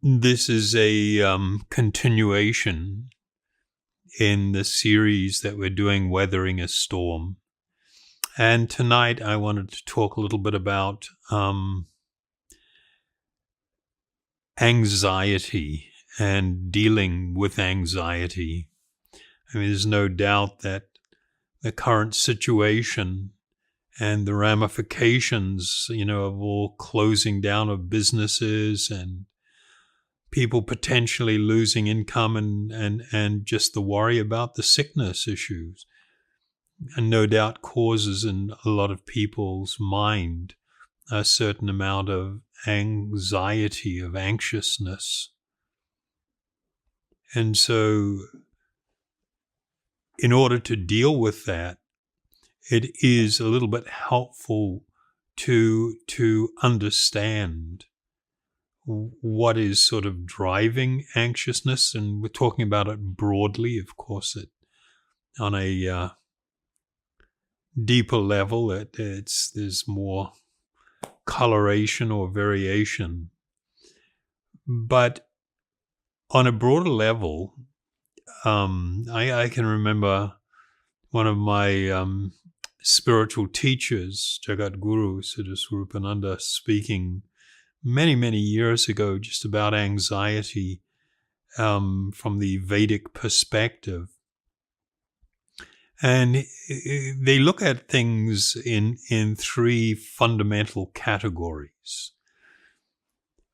This is a continuation in the series that we're doing, Weathering a Storm. And tonight I wanted to talk a little bit about anxiety and dealing with anxiety. I mean, there's no doubt that the current situation and the ramifications, of all closing down of businesses and people potentially losing income and just the worry about the sickness issues, and no doubt causes in a lot of people's mind a certain amount of anxiety, of anxiousness. And so in order to deal with that, it is a little bit helpful to understand what is sort of driving anxiousness. And we're talking about it broadly, of course, on a deeper level, there's more coloration or variation. But on a broader level, I can remember one of my spiritual teachers, Jagat Guru Siddhaswarupananda, speaking many, many years ago just about anxiety from the Vedic perspective. And they look at things in three fundamental categories.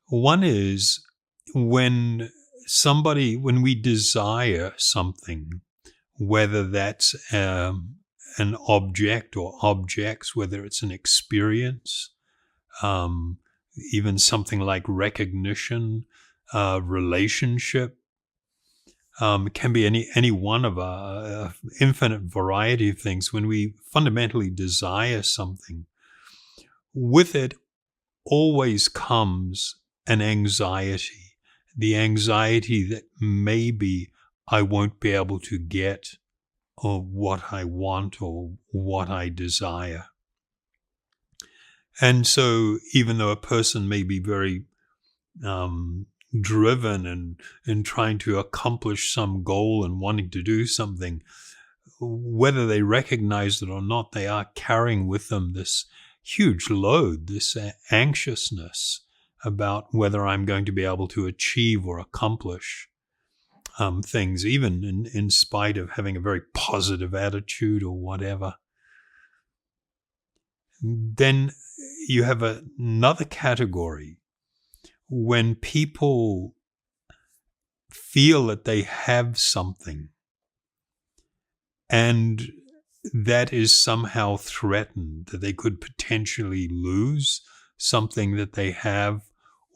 One is when we desire something, whether that's an object or objects, whether it's an experience, even something like recognition, relationship, it can be any one of a infinite variety of things. When we fundamentally desire something, with it always comes an anxiety. The anxiety that maybe I won't be able to get or what I want or what I desire. And so even though a person may be very driven and trying to accomplish some goal and wanting to do something, whether they recognize it or not, they are carrying with them this huge load, this anxiousness about whether I'm going to be able to achieve or accomplish things, even in spite of having a very positive attitude or whatever. Then you have another category when people feel that they have something and that is somehow threatened, that they could potentially lose something that they have,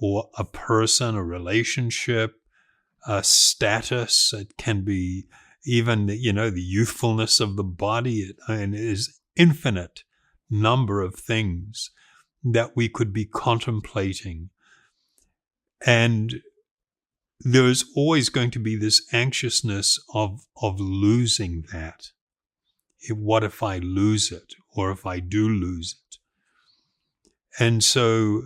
or a person, a relationship, a status. It can be even, the youthfulness of the body. And it is infinite number of things that we could be contemplating. And there is always going to be this anxiousness of losing that. What if I lose it, or if I do lose it? And so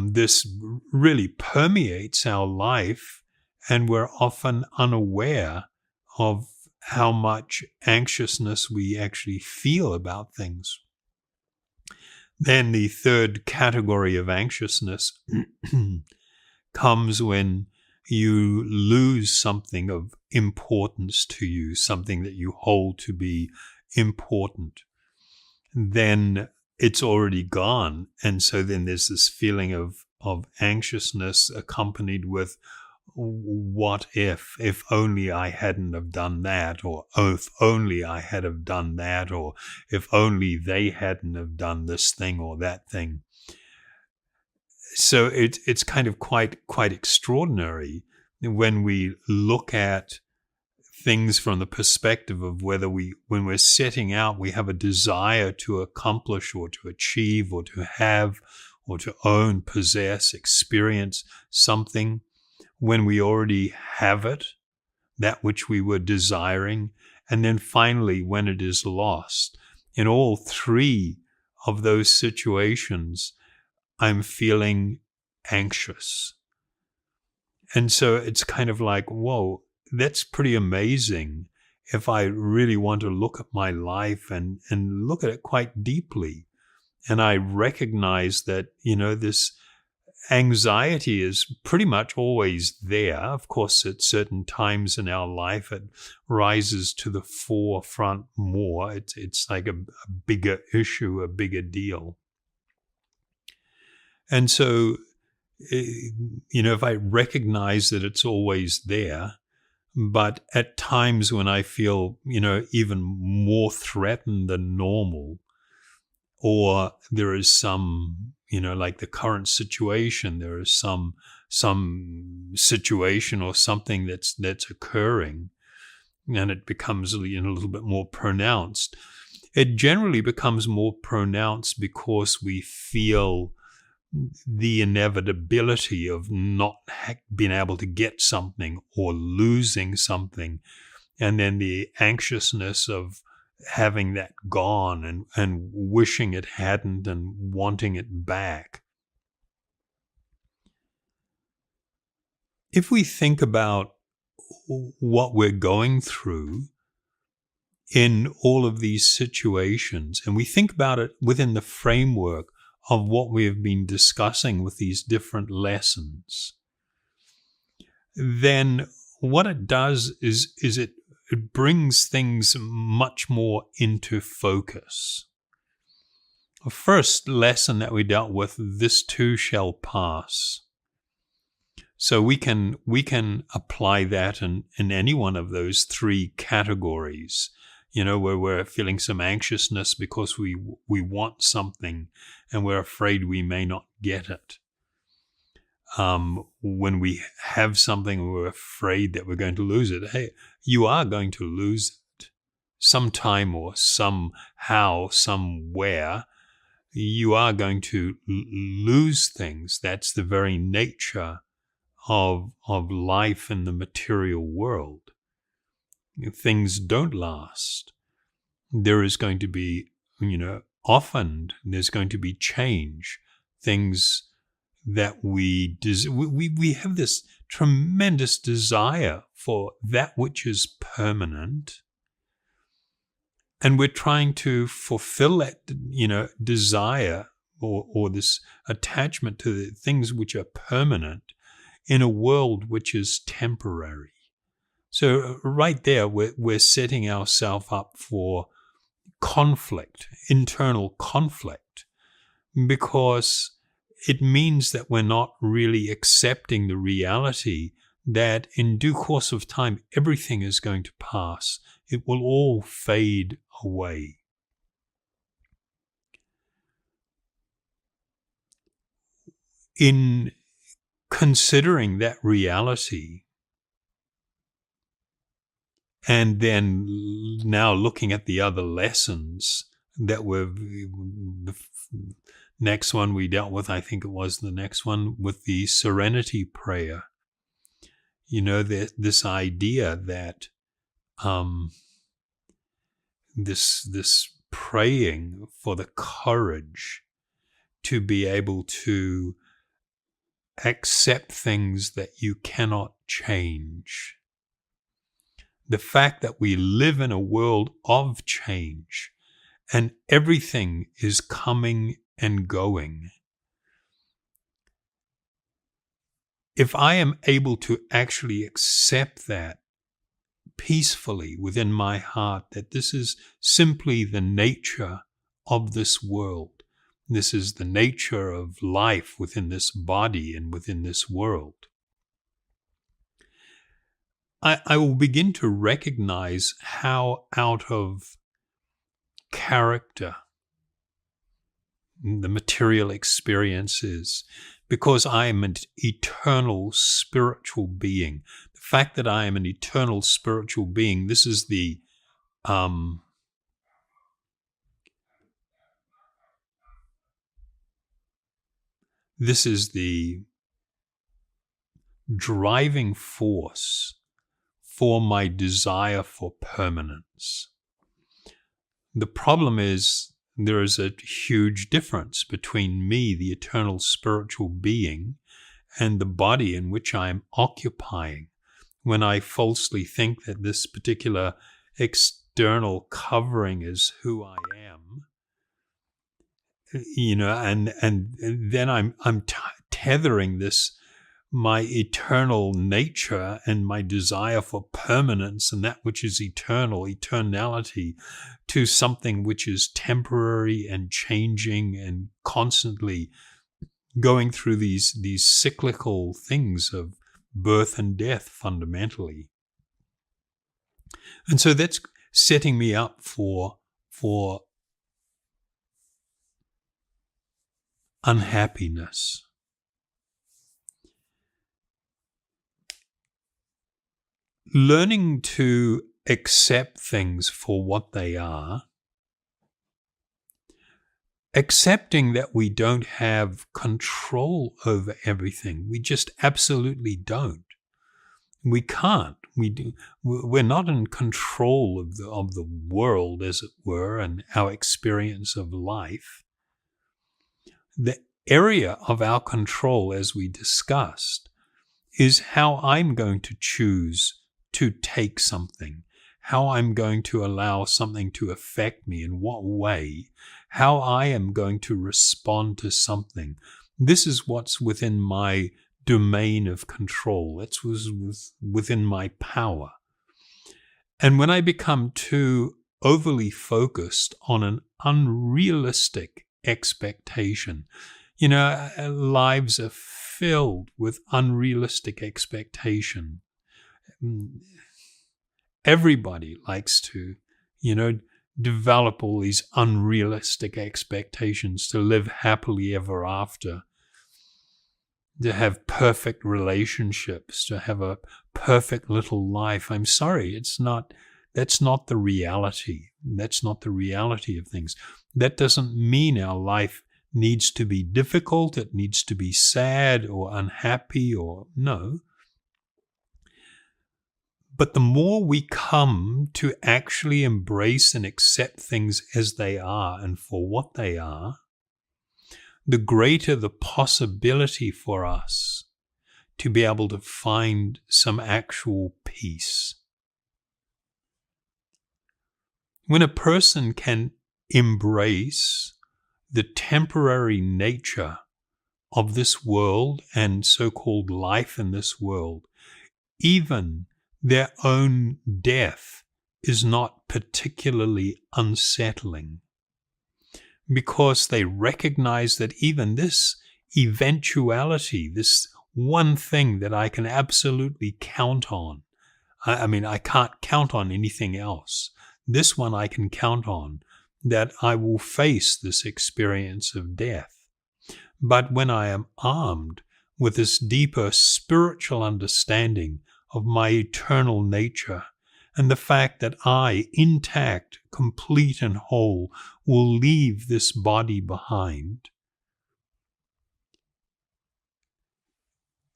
this really permeates our life, and we're often unaware of how much anxiousness we actually feel about things. Then the third category of anxiousness comes when you lose something of importance to you, something that you hold to be important. Then it's already gone. And so then there's this feeling of anxiousness accompanied with, what if only I hadn't have done that, or if only I had have done that, or if only they hadn't have done this thing or that thing. So it's kind of quite extraordinary when we look at things from the perspective of whether when we're setting out, we have a desire to accomplish or to achieve or to have or to own, possess, experience something, when we already have it, that which we were desiring, and then finally when it is lost. In all three of those situations, I'm feeling anxious. And so it's kind of like, whoa, that's pretty amazing if I really want to look at my life and look at it quite deeply. And I recognize that, this anxiety is pretty much always there. Of course, at certain times in our life, it rises to the forefront more. It's like a bigger issue, a bigger deal. And so, if I recognize that it's always there, but at times when I feel, even more threatened than normal, or there is some, like the current situation, there is some situation or something that's occurring, and it becomes a little bit more pronounced. It generally becomes more pronounced because we feel the inevitability of not being able to get something or losing something, and then the anxiousness of having that gone and wishing it hadn't and wanting it back. If we think about what we're going through in all of these situations, and we think about it within the framework of what we have been discussing with these different lessons, then what it does is it brings things much more into focus. The first lesson that we dealt with, this too shall pass. So we can apply that in any one of those three categories, where we're feeling some anxiousness because we want something and we're afraid we may not get it. When we have something, we're afraid that we're going to lose it. Hey, you are going to lose it sometime or somehow, somewhere. You are going to lose things. That's the very nature of life in the material world. Things don't last. There is going to be, often there's going to be change. Things that we have this tremendous desire for that which is permanent, and we're trying to fulfill that, desire or this attachment to the things which are permanent in a world which is temporary. So right there, we're setting ourselves up for conflict, internal conflict, because it means that we're not really accepting the reality that in due course of time, everything is going to pass. It will all fade away. In considering that reality, and then now looking at the other lessons that the next one we dealt with, I think it was the next one, with the serenity prayer. This idea that this praying for the courage to be able to accept things that you cannot change. The fact that we live in a world of change and everything is coming and going. If I am able to actually accept that peacefully within my heart, that this is simply the nature of this world, this is the nature of life within this body and within this world, I will begin to recognize how out of character the material experience is, because I am an eternal spiritual being. The fact that I am an eternal spiritual being, this is the driving force for my desire for permanence. The problem is there is a huge difference between me, the eternal spiritual being, and the body in which I am occupying when I falsely think that this particular external covering is who I am, and then I'm tethering this, my eternal nature and my desire for permanence and that which is eternal, eternality, to something which is temporary and changing and constantly going through these cyclical things of birth and death fundamentally. And so that's setting me up for unhappiness. Learning to accept things for what they are, accepting that we don't have control over everything. We just absolutely don't. We can't. We're not in control of the world, as it were, and our experience of life. The area of our control, as we discussed, is how I'm going to choose to take something, how I'm going to allow something to affect me, in what way, how I am going to respond to something. This is what's within my domain of control. It's within my power. And when I become too overly focused on an unrealistic expectation, lives are filled with unrealistic expectation. Everybody likes to, develop all these unrealistic expectations to live happily ever after, to have perfect relationships, to have a perfect little life. I'm sorry, that's not the reality. That's not the reality of things. That doesn't mean our life needs to be difficult, it needs to be sad or unhappy or no. But the more we come to actually embrace and accept things as they are and for what they are, the greater the possibility for us to be able to find some actual peace. When a person can embrace the temporary nature of this world and so-called life in this world, even their own death is not particularly unsettling, because they recognize that even this eventuality, this one thing that I can absolutely count on, I can't count on anything else. This one I can count on, that I will face this experience of death. But when I am armed with this deeper spiritual understanding of my eternal nature, and the fact that I, intact, complete and whole, will leave this body behind,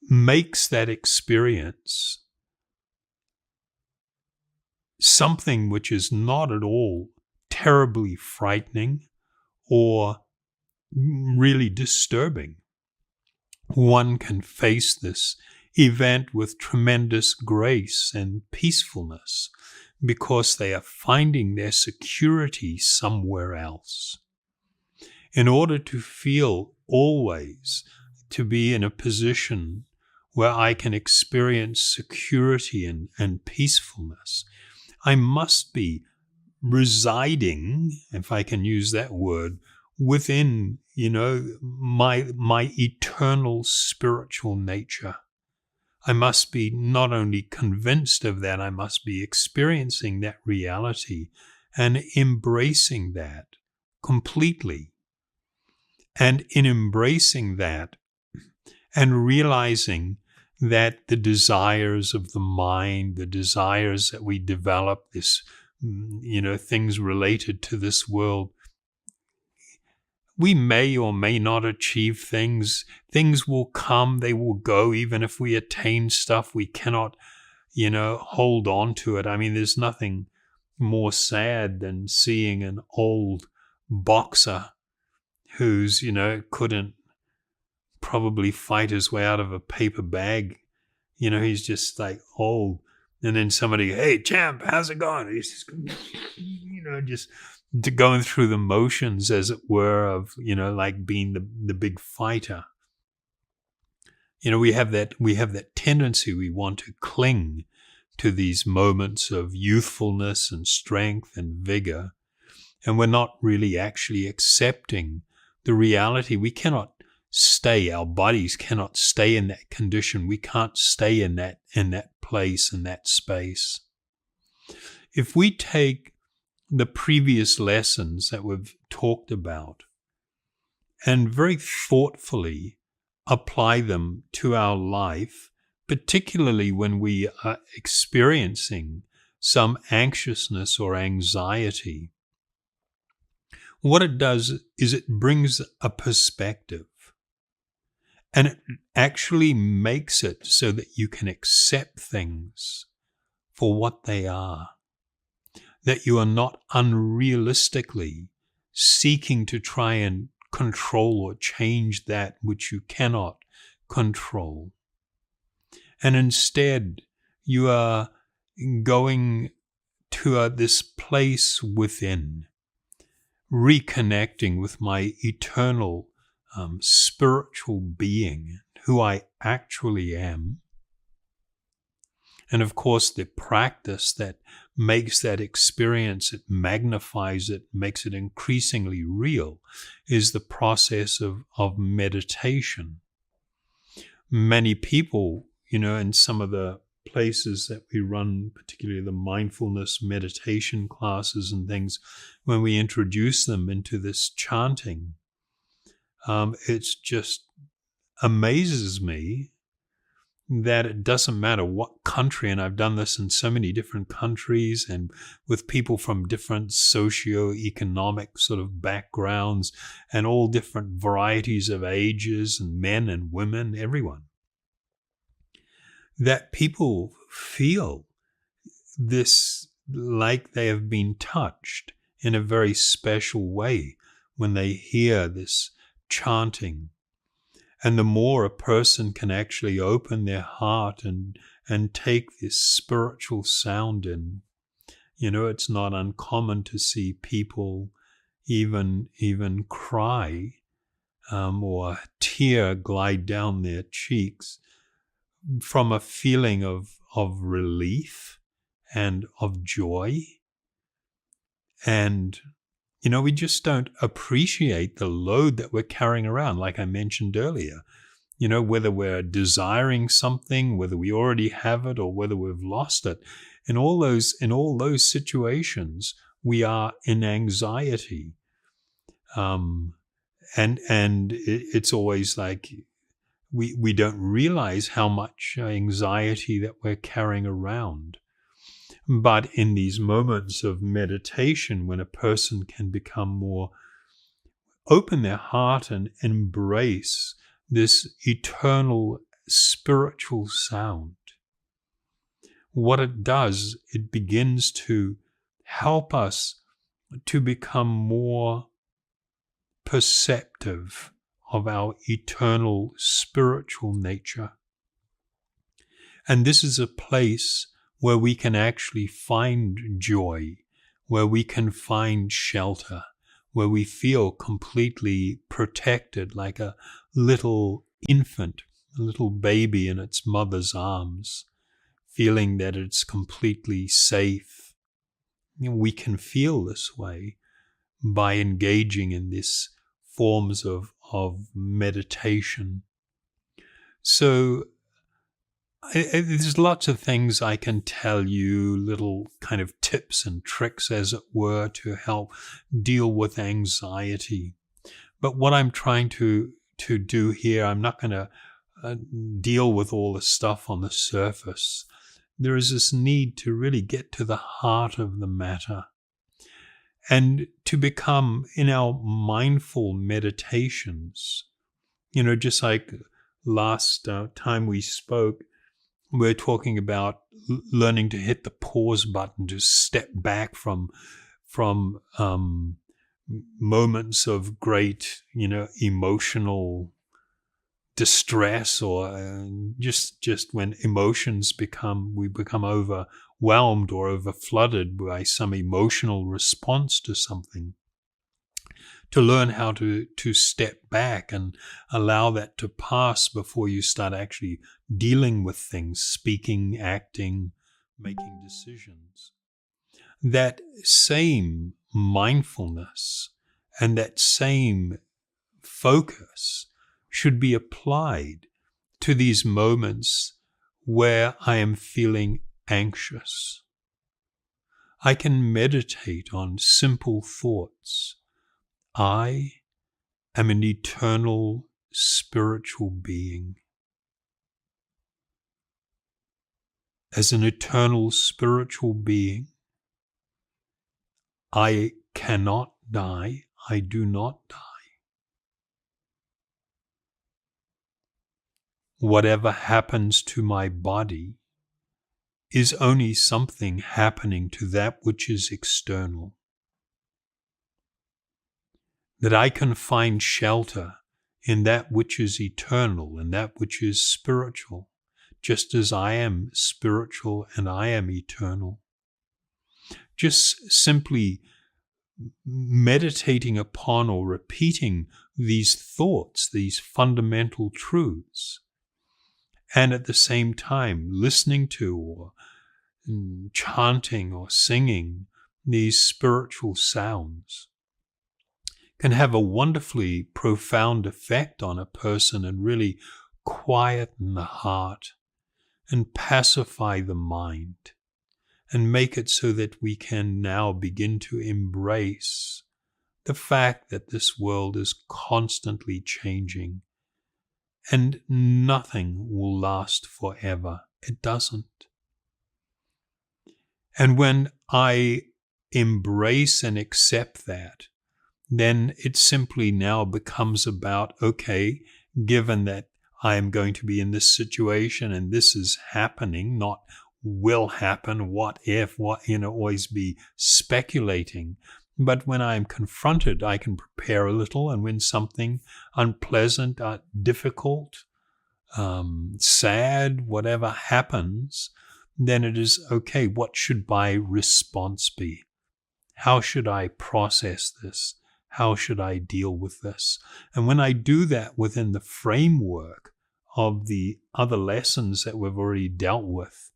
makes that experience something which is not at all terribly frightening or really disturbing. One can face this event with tremendous grace and peacefulness because they are finding their security somewhere else. In order to feel always to be in a position where I can experience security and peacefulness, I must be residing, if I can use that word, within, my eternal spiritual nature. I must be not only convinced of that, I must be experiencing that reality and embracing that completely. And in embracing that and realizing that the desires of the mind, the desires that we develop, this, things related to this world, we may or may not achieve things. Things will come, they will go. Even if we attain stuff, we cannot, hold on to it. There's nothing more sad than seeing an old boxer who's, couldn't probably fight his way out of a paper bag. He's just like old. And then somebody, hey, champ, how's it going? He's just, just going through the motions, as it were, of, like being the big fighter. We have that tendency. We want to cling to these moments of youthfulness and strength and vigor. And we're not really actually accepting the reality. We cannot stay. Our bodies cannot stay in that condition. We can't stay in that place, in that space. If we take the previous lessons that we've talked about and very thoughtfully apply them to our life, particularly when we are experiencing some anxiousness or anxiety, what it does is it brings a perspective. And it actually makes it so that you can accept things for what they are. That you are not unrealistically seeking to try and control or change that which you cannot control. And instead, you are going to this place within, reconnecting with my eternal spiritual being, who I actually am. And of course, the practice that makes that experience, it magnifies it, makes it increasingly real, is the process of meditation. Many people, in some of the places that we run, particularly the mindfulness meditation classes and things, when we introduce them into this chanting, it's just amazes me that it doesn't matter what country, and I've done this in so many different countries and with people from different socio-economic sort of backgrounds and all different varieties of ages and men and women, everyone, that people feel this like they have been touched in a very special way when they hear this chanting. And the more a person can actually open their heart and take this spiritual sound in, it's not uncommon to see people even cry or a tear glide down their cheeks from a feeling of relief and of joy. And we just don't appreciate the load that we're carrying around, like I mentioned earlier. Whether we're desiring something, whether we already have it, or whether we've lost it. In all those situations, we are in anxiety. And it's always like we don't realize how much anxiety that we're carrying around. But in these moments of meditation, when a person can become more open their heart and embrace this eternal spiritual sound, what it does, it begins to help us to become more perceptive of our eternal spiritual nature. And this is a place where we can actually find joy, where we can find shelter, where we feel completely protected like a little infant, a little baby in its mother's arms, feeling that it's completely safe. We can feel this way by engaging in these forms of meditation. So there's lots of things I can tell you, little kind of tips and tricks, as it were, to help deal with anxiety. But what I'm trying to do here, I'm not going to deal with all the stuff on the surface. There is this need to really get to the heart of the matter and to become, in our mindful meditations, just like last time we spoke, we're talking about learning to hit the pause button, to step back from moments of great, emotional distress, or just when we become overwhelmed or overflooded by some emotional response to something, to learn how to step back and allow that to pass before you start actually dealing with things, speaking, acting, making decisions. That same mindfulness and that same focus should be applied to these moments where I am feeling anxious. I can meditate on simple thoughts. I am an eternal spiritual being. As an eternal spiritual being, I cannot die. I do not die. Whatever happens to my body is only something happening to that which is external. That I can find shelter in that which is eternal and that which is spiritual, just as I am spiritual and I am eternal. Just simply meditating upon or repeating these thoughts, these fundamental truths, and at the same time listening to or chanting or singing these spiritual sounds can have a wonderfully profound effect on a person and really quieten the heart and pacify the mind and make it so that we can now begin to embrace the fact that this world is constantly changing and nothing will last forever. It doesn't. And when I embrace and accept that, then it simply now becomes about, okay, given that I am going to be in this situation and this is happening, not will happen, what if, always be speculating. But when I am confronted, I can prepare a little, and when something unpleasant, difficult, sad, whatever happens, then it is, okay, what should my response be? How should I process this? How should I deal with this? And when I do that within the framework of the other lessons that we've already dealt with,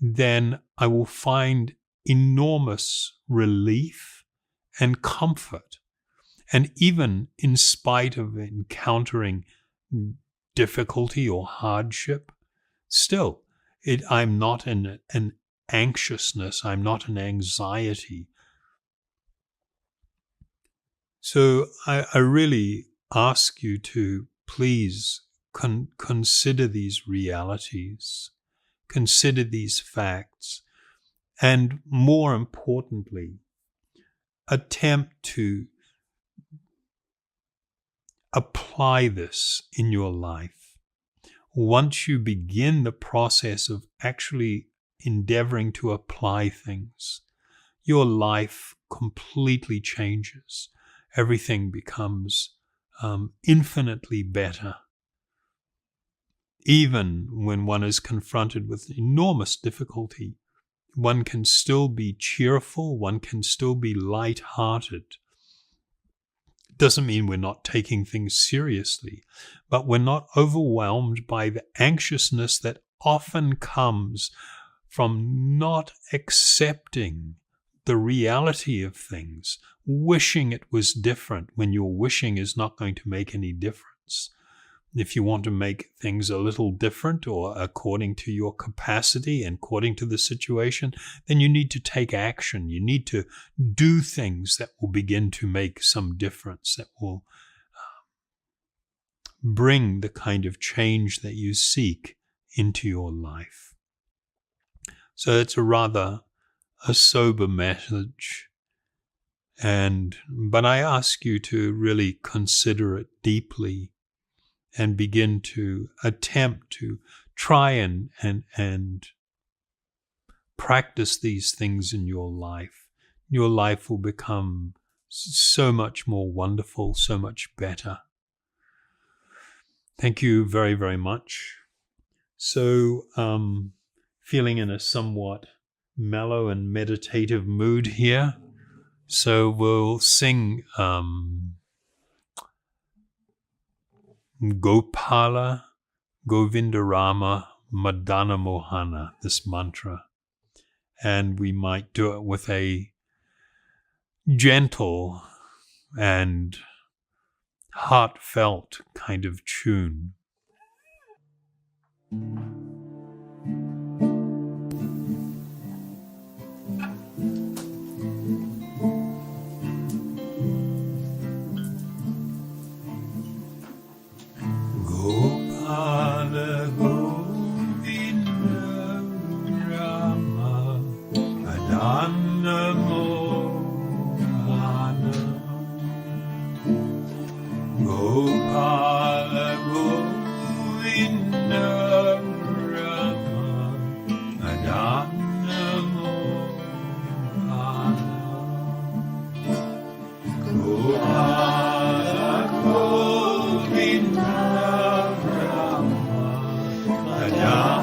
then I will find enormous relief and comfort. And even in spite of encountering difficulty or hardship, still, I'm not in an anxiousness, I'm not in anxiety. So I really ask you to please consider these realities, consider these facts, and more importantly, attempt to apply this in your life. Once you begin the process of actually endeavoring to apply things, your life completely changes. Everything becomes infinitely better. Even when one is confronted with enormous difficulty, one can still be cheerful, one can still be light-hearted. It doesn't mean we're not taking things seriously, but we're not overwhelmed by the anxiousness that often comes from not accepting the reality of things, wishing it was different when your wishing is not going to make any difference. If you want to make things a little different or according to your capacity and according to the situation, then you need to take action. You need to do things that will begin to make some difference, that will bring the kind of change that you seek into your life. So it's a sober message, but I ask you to really consider it deeply and begin to attempt to try and practice these things in your life. Your life will become so much more wonderful, so much better. Thank you very, very much. So, feeling in a somewhat mellow and meditative mood here. So we'll sing Gopala Govindarama Madana Mohana, this mantra. And we might do it with a gentle and heartfelt kind of tune. Gopala Govinda Rama Madana Mohana Gopala Govinda Rama Madana Mohana Gopala Govinda Rama Madana